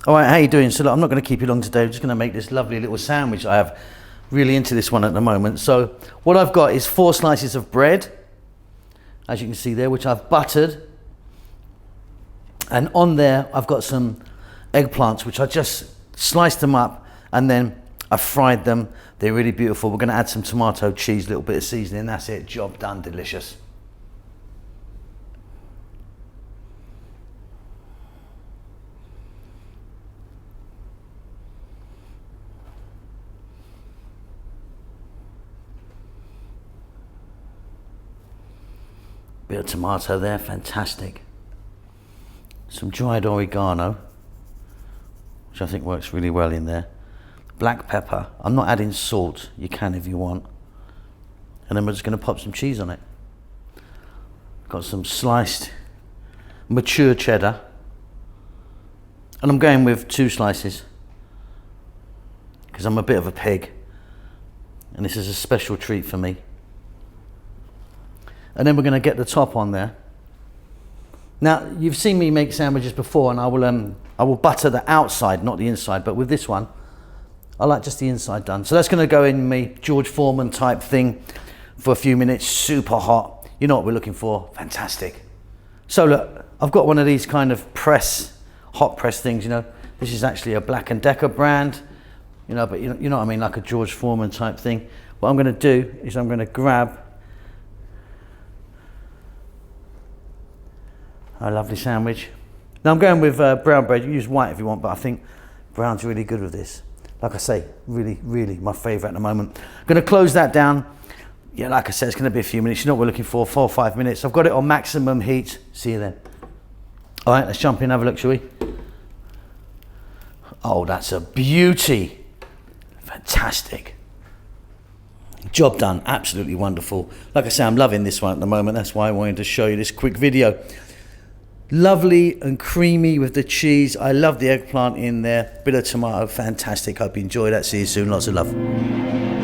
All right, how you doing? So look, I'm not going to keep you long today. I'm just going to make this lovely little sandwich. I have really into this one at the moment. So what I've got is 4 slices of bread, as you can see there, which I've buttered. And on there, I've got some eggplants, which I just sliced them up and then I fried them. They're really beautiful. We're going to add some tomato cheese, a little bit of seasoning. That's it. Job done. Delicious. Bit of tomato there. Fantastic. Some dried oregano, which I think works really well in there. Black pepper. I'm not adding salt. You can if you want. And then we're just going to pop some cheese on it. Got some sliced mature cheddar. And I'm going with 2 slices because I'm a bit of a pig. And this is a special treat for me. And then we're going to get the top on there. Now, you've seen me make sandwiches before, and I will butter the outside, not the inside. But with this one, I like just the inside done. So that's going to go in me George Foreman type thing for a few minutes, super hot. You know what we're looking for. Fantastic. So look, I've got one of these kind of hot press things, you know. This is actually a Black & Decker brand, you know, but you know what I mean, like a George Foreman type thing. What I'm going to do is I'm going to grab a lovely sandwich. Now I'm going with brown bread. You use white if you want, but I think brown's really good with this. Like I say, really, really my favorite at the moment. I'm going to close that down. Yeah, like I said, it's going to be a few minutes. You know what we're looking for, 4 or 5 minutes. I've got it on maximum heat. See you then. All right, let's jump in and have a look, shall we? Oh, that's a beauty. Fantastic. Job done, absolutely wonderful. Like I say, I'm loving this one at the moment. That's why I wanted to show you this quick video. Lovely and creamy with the cheese. I love the eggplant in there. Bit of tomato, fantastic. Hope you enjoy that. See you soon. Lots of love.